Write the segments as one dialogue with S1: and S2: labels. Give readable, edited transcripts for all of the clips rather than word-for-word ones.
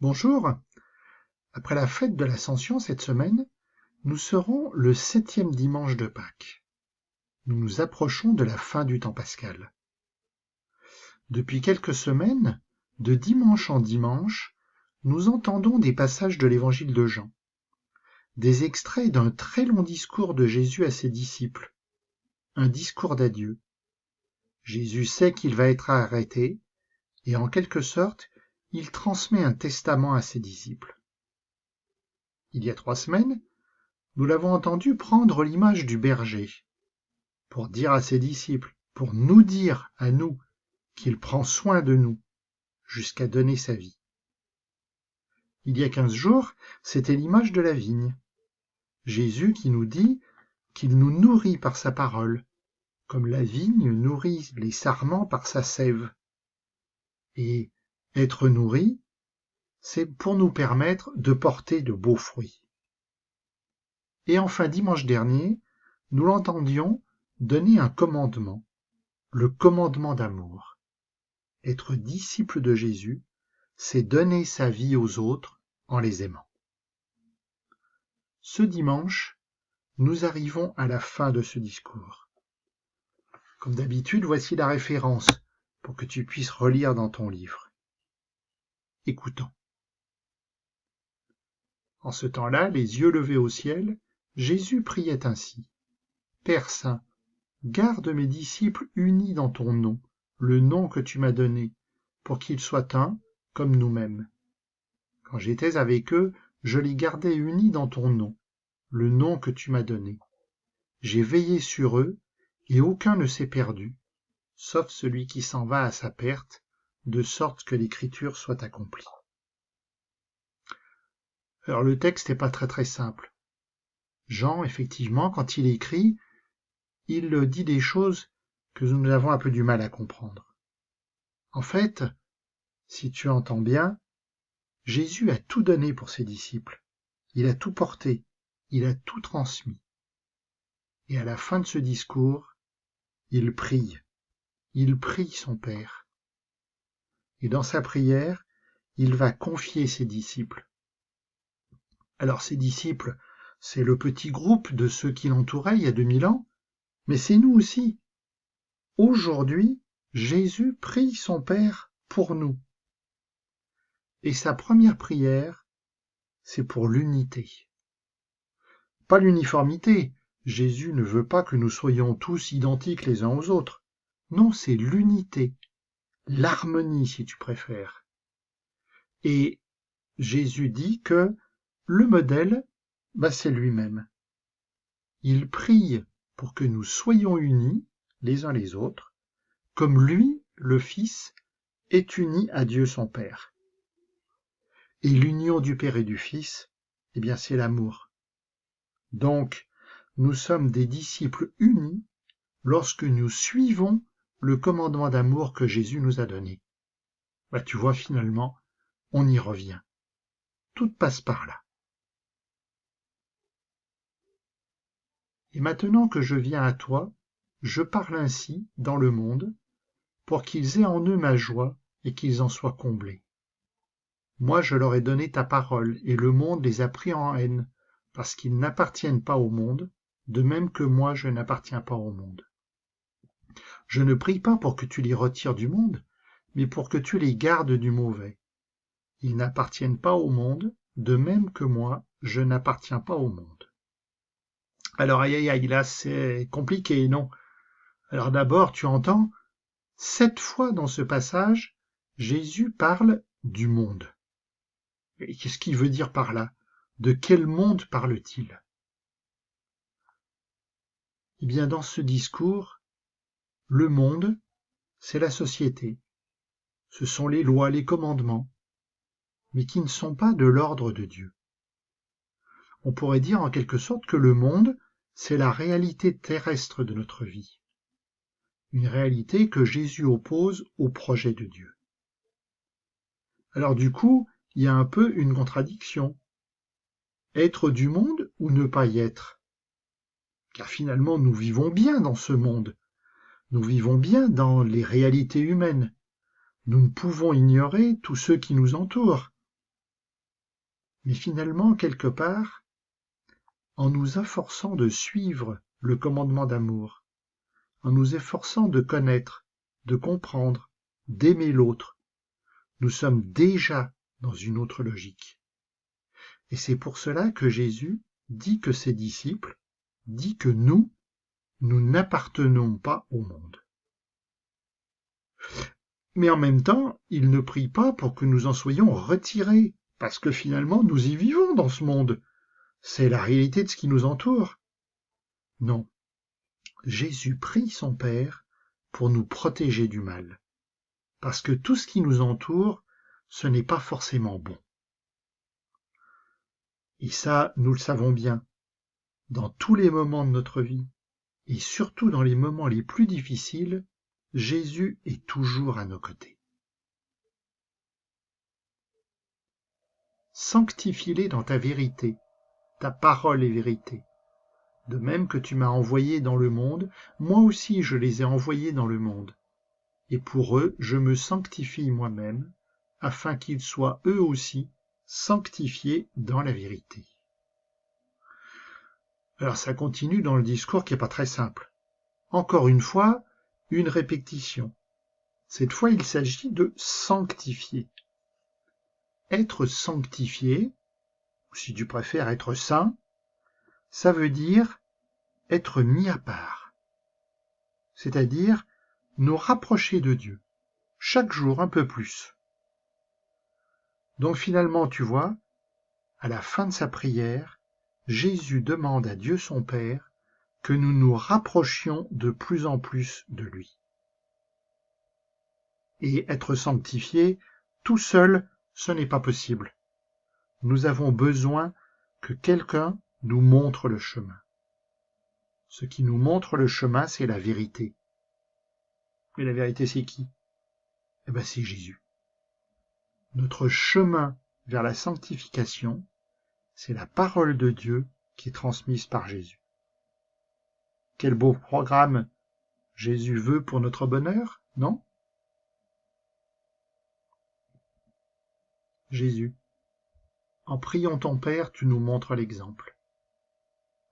S1: Bonjour, après la fête de l'Ascension cette semaine, nous serons le 7e dimanche de Pâques. Nous nous approchons de la fin du temps pascal. Depuis quelques semaines, de dimanche en dimanche, nous entendons des passages de l'évangile de Jean, des extraits d'un très long discours de Jésus à ses disciples, un discours d'adieu. Jésus sait qu'il va être arrêté, et en quelque sorte, il transmet un testament à ses disciples. Il y a 3 semaines, nous l'avons entendu prendre l'image du berger, pour dire à ses disciples, pour nous dire à nous, qu'il prend soin de nous, jusqu'à donner sa vie. Il y a 15 jours, c'était l'image de la vigne. Jésus qui nous dit qu'il nous nourrit par sa parole, comme la vigne nourrit les sarments par sa sève. Et être nourri, c'est pour nous permettre de porter de beaux fruits. Et enfin, dimanche dernier, nous l'entendions donner un commandement, le commandement d'amour. Être disciple de Jésus, c'est donner sa vie aux autres en les aimant. Ce dimanche, nous arrivons à la fin de ce discours. Comme d'habitude, voici la référence pour que tu puisses relire dans ton livre. Écoutons. En ce temps-là, les yeux levés au ciel, Jésus priait ainsi. Père Saint, garde mes disciples unis dans ton nom, le nom que tu m'as donné, pour qu'ils soient un, comme nous-mêmes. Quand j'étais avec eux, je les gardais unis dans ton nom, le nom que tu m'as donné. J'ai veillé sur eux, et aucun ne s'est perdu, sauf celui qui s'en va à sa perte, de sorte que l'écriture soit accomplie. Alors le texte n'est pas très simple. Jean, effectivement, quand il écrit, il dit des choses que nous avons un peu du mal à comprendre. En fait, si tu entends bien, Jésus a tout donné pour ses disciples. Il a tout porté, il a tout transmis. Et à la fin de ce discours, il prie son Père. Et dans sa prière, il va confier ses disciples. Alors ces disciples, c'est le petit groupe de ceux qui l'entouraient il y a 2000 ans, mais c'est nous aussi. Aujourd'hui, Jésus prie son Père pour nous. Et sa première prière, c'est pour l'unité. Pas l'uniformité. Jésus ne veut pas que nous soyons tous identiques les uns aux autres. Non, c'est l'unité, l'harmonie si tu préfères. Et Jésus dit que le modèle, c'est lui-même. Il prie pour que nous soyons unis les uns les autres, comme lui, le Fils, est uni à Dieu son Père. Et l'union du Père et du Fils, c'est l'amour. Donc, nous sommes des disciples unis lorsque nous suivons le commandement d'amour que Jésus nous a donné. Tu vois, finalement, on y revient. Tout passe par là. Et maintenant que je viens à toi, je parle ainsi dans le monde, pour qu'ils aient en eux ma joie et qu'ils en soient comblés. Moi je leur ai donné ta parole, et le monde les a pris en haine, parce qu'ils n'appartiennent pas au monde, de même que moi je n'appartiens pas au monde. Je ne prie pas pour que tu les retires du monde, mais pour que tu les gardes du mauvais. Ils n'appartiennent pas au monde, de même que moi je n'appartiens pas au monde. Alors aïe, là c'est compliqué, non? Alors d'abord tu entends, 7 fois dans ce passage, Jésus parle du monde. Et qu'est-ce qu'il veut dire par là? De quel monde parle-t-il? Eh bien, dans ce discours, le monde, c'est la société. Ce sont les lois, les commandements, mais qui ne sont pas de l'ordre de Dieu. On pourrait dire en quelque sorte que le monde, c'est la réalité terrestre de notre vie. Une réalité que Jésus oppose au projet de Dieu. Alors du coup, il y a un peu une contradiction. Être du monde ou ne pas y être? Car finalement, nous vivons bien dans ce monde. Nous vivons bien dans les réalités humaines. Nous ne pouvons ignorer tous ceux qui nous entourent. Mais finalement, quelque part, en nous efforçant de suivre le commandement d'amour, en nous efforçant de connaître, de comprendre, d'aimer l'autre, nous sommes déjà dans une autre logique. Et c'est pour cela que Jésus dit que ses disciples, dit que nous n'appartenons pas au monde. Mais en même temps, il ne prie pas pour que nous en soyons retirés, parce que finalement nous y vivons dans ce monde. C'est la réalité de ce qui nous entoure. Non. Jésus prie son Père pour nous protéger du mal. Parce que tout ce qui nous entoure, ce n'est pas forcément bon. Et ça, nous le savons bien. Dans tous les moments de notre vie, et surtout dans les moments les plus difficiles, Jésus est toujours à nos côtés. Sanctifie-les dans ta vérité. Ta parole est vérité. De même que tu m'as envoyé dans le monde, moi aussi je les ai envoyés dans le monde. Et pour eux, je me sanctifie moi-même, afin qu'ils soient eux aussi sanctifiés dans la vérité. Alors ça continue dans le discours qui n'est pas très simple. Encore une fois, une répétition. Cette fois, il s'agit de sanctifier. Être sanctifié, ou si tu préfères être saint, ça veut dire être mis à part. C'est-à-dire nous rapprocher de Dieu, chaque jour un peu plus. Donc finalement, tu vois, à la fin de sa prière, Jésus demande à Dieu son Père que nous nous rapprochions de plus en plus de lui. Et être sanctifié, tout seul, ce n'est pas possible. Nous avons besoin que quelqu'un nous montre le chemin. Ce qui nous montre le chemin, c'est la vérité. Et la vérité, c'est qui? Eh bien, c'est Jésus. Notre chemin vers la sanctification, c'est la parole de Dieu qui est transmise par Jésus. Quel beau programme Jésus veut pour notre bonheur, non? Jésus, en priant ton Père, tu nous montres l'exemple.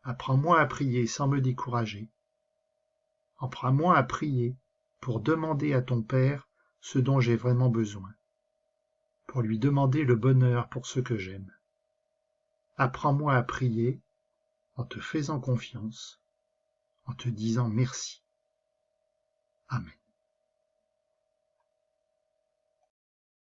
S1: Apprends-moi à prier sans me décourager. Apprends-moi à prier pour demander à ton Père ce dont j'ai vraiment besoin, pour lui demander le bonheur pour ceux que j'aime. Apprends-moi à prier en te faisant confiance, en te disant merci. Amen.